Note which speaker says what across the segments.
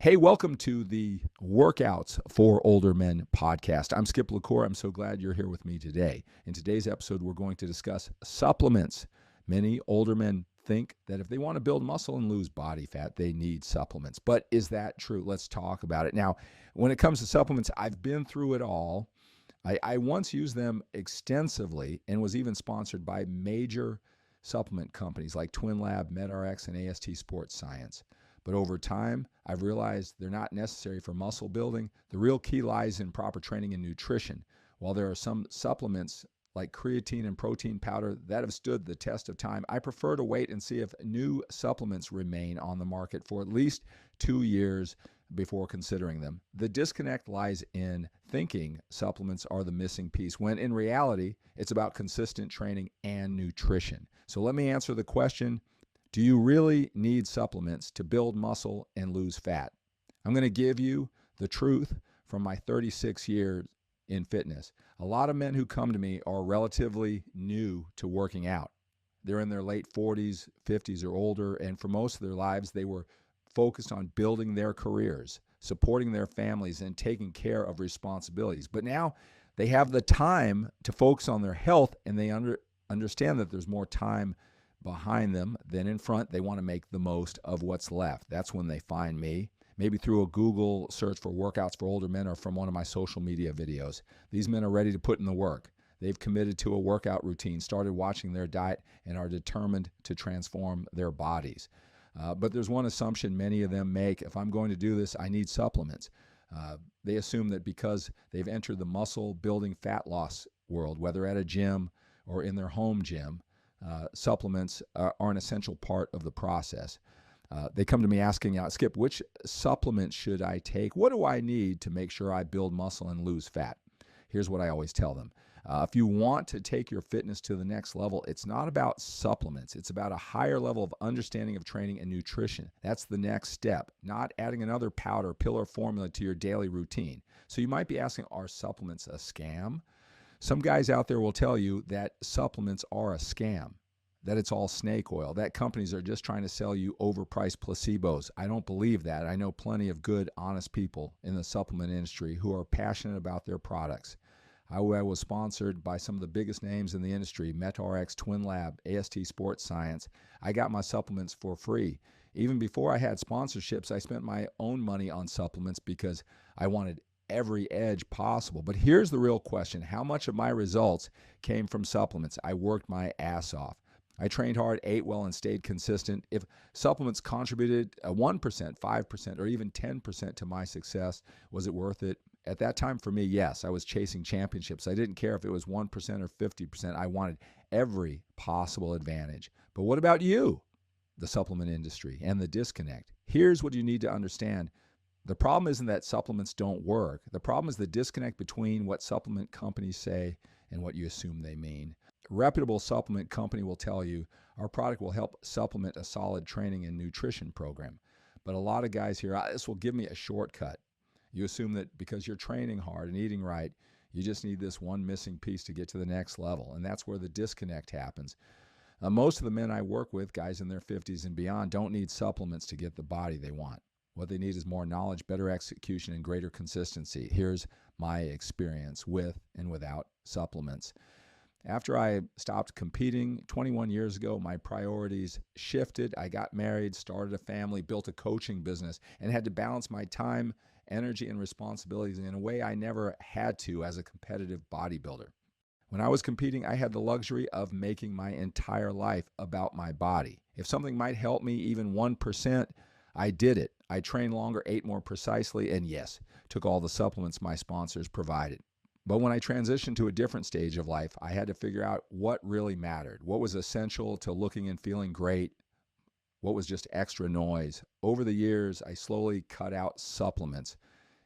Speaker 1: Hey, welcome to the Workouts for Older Men podcast. I'm Skip La Cour. I'm so glad you're here with me today. In today's episode, we're going to discuss supplements. Many older men think that if they want to build muscle and lose body fat, they need supplements. But is that true? Let's talk about it. Now, when it comes to supplements, I've been through it all. I once used them extensively and was even sponsored by major supplement companies like TwinLab, MedRx, and AST Sports Science. But over time, I've realized they're not necessary for muscle building. The real key lies in proper training and nutrition. While there are some supplements like creatine and protein powder that have stood the test of time, I prefer to wait and see if new supplements remain on the market for at least 2 years before considering them. The disconnect lies in thinking supplements are the missing piece, when in reality, it's about consistent training and nutrition. So let me answer the question. Do you really need supplements to build muscle and lose fat? I'm going to give you the truth from my 36 years in fitness. A lot of men who come to me are relatively new to working out. They're in their late 40s, 50s, or older, and for most of their lives, they were focused on building their careers, supporting their families, and taking care of responsibilities. But now they have the time to focus on their health, and they understand that there's more time behind them than in front. They want to make the most of what's left. That's when they find me, maybe through a Google search for workouts for older men or from one of my social media videos. These men are ready to put in the work. They've committed to a workout routine, started watching their diet, and are determined to transform their bodies. But there's one assumption many of them make: if I'm going to do this, I need supplements. They assume that because they've entered the muscle building fat loss world, whether at a gym or in their home gym, supplements are an essential part of the process. They come to me asking, Skip, which supplements should I take? What do I need to make sure I build muscle and lose fat? Here's what I always tell them. If you want to take your fitness to the next level, it's not about supplements. It's about a higher level of understanding of training and nutrition. That's the next step, not adding another powder, pill, or formula to your daily routine. So you might be asking, are supplements a scam? Some guys out there will tell you that supplements are a scam, that it's all snake oil, that companies are just trying to sell you overpriced placebos. I don't believe that. I know plenty of good, honest people in the supplement industry who are passionate about their products. I was sponsored by some of the biggest names in the industry: MedRx, TwinLab, AST Sports Science. I got my supplements for free. Even before I had sponsorships, I spent my own money on supplements because I wanted every edge possible. But here's the real question: how much of my results came from supplements? I worked my ass off. I trained hard, ate well, and stayed consistent. If supplements contributed 1%, 5%, or even 10% to my success, was it worth it? At that time, for me, yes. I was chasing championships. I didn't care if it was 1% or 50%. I wanted every possible advantage. But what about you, the supplement industry, and the disconnect? Here's what you need to understand. The problem isn't that supplements don't work. The problem is the disconnect between what supplement companies say and what you assume they mean. A reputable supplement company will tell you our product will help supplement a solid training and nutrition program. But a lot of guys hear, this will give me a shortcut. You assume that because you're training hard and eating right, you just need this one missing piece to get to the next level. And that's where the disconnect happens. Most of the men I work with, guys in their 50s and beyond, don't need supplements to get the body they want. What they need is more knowledge, better execution, and greater consistency. Here's my experience with and without supplements. After I stopped competing 21 years ago, my priorities shifted. I got married, started a family, built a coaching business, and had to balance my time, energy, and responsibilities in a way I never had to as a competitive bodybuilder. When I was competing, I had the luxury of making my entire life about my body. If something might help me even 1%, I did it. I trained longer, ate more precisely, and yes, took all the supplements my sponsors provided. But when I transitioned to a different stage of life, I had to figure out what really mattered, what was essential to looking and feeling great, what was just extra noise. Over the years, I slowly cut out supplements.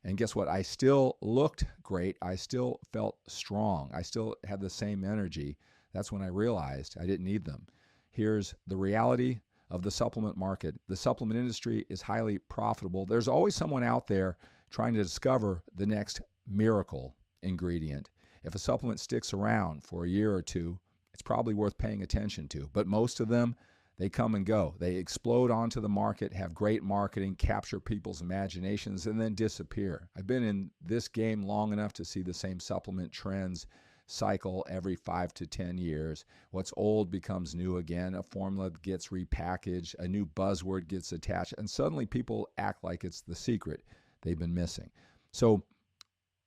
Speaker 1: And guess what? I still looked great. I still felt strong. I still had the same energy. That's when I realized I didn't need them. Here's the reality of the supplement market. The supplement industry is highly profitable. There's always someone out there trying to discover the next miracle ingredient. If a supplement sticks around for a year or two, it's probably worth paying attention to. But most of them, They come and go. They explode onto the market, have great marketing, capture people's imaginations, and then disappear. I've been in this game long enough to see the same supplement trends cycle every 5 to 10 years. What's old becomes new again. A formula gets repackaged, a new buzzword gets attached, and suddenly people act like it's the secret they've been missing. So,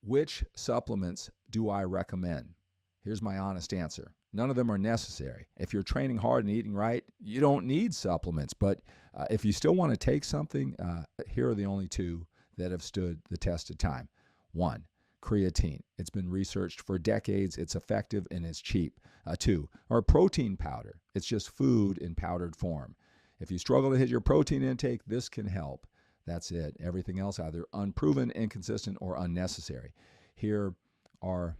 Speaker 1: which supplements do I recommend? Here's my honest answer. None of them are necessary. If you're training hard and eating right, you don't need supplements. But if you still want to take something, here are the only two that have stood the test of time. One, creatine. It's been researched for decades. It's effective and it's cheap. Two, or protein powder. It's just food in powdered form. If you struggle to hit your protein intake, this can help. That's it. Everything else either unproven, inconsistent, or unnecessary. Here are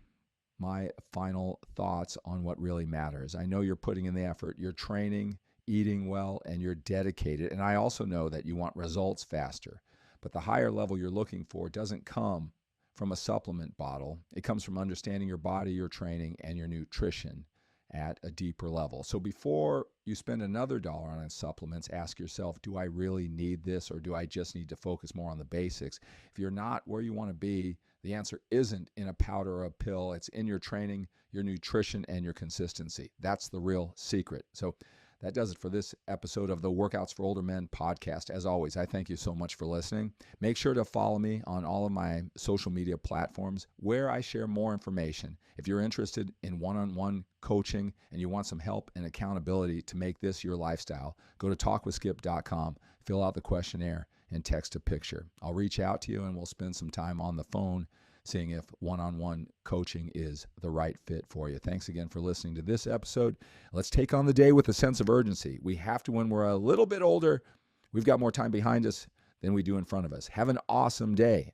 Speaker 1: my final thoughts on what really matters. I know you're putting in the effort. You're training, eating well, and you're dedicated. And I also know that you want results faster. But the higher level you're looking for doesn't come from a supplement bottle. It comes from understanding your body, your training, and your nutrition at a deeper level. So before you spend another dollar on supplements, ask yourself, do I really need this, or do I just need to focus more on the basics? If you're not where you want to be, the answer isn't in a powder or a pill. It's in your training, your nutrition, and your consistency. That's the real secret. So that does it for this episode of the Workouts for Older Men podcast. As always, I thank you so much for listening. Make sure to follow me on all of my social media platforms where I share more information. If you're interested in one-on-one coaching and you want some help and accountability to make this your lifestyle, go to talkwithskip.com, fill out the questionnaire, and text a picture. I'll reach out to you and we'll spend some time on the phone seeing if one-on-one coaching is the right fit for you. Thanks again for listening to this episode. Let's take on the day with a sense of urgency. We have to when we're a little bit older. We've got more time behind us than we do in front of us. Have an awesome day.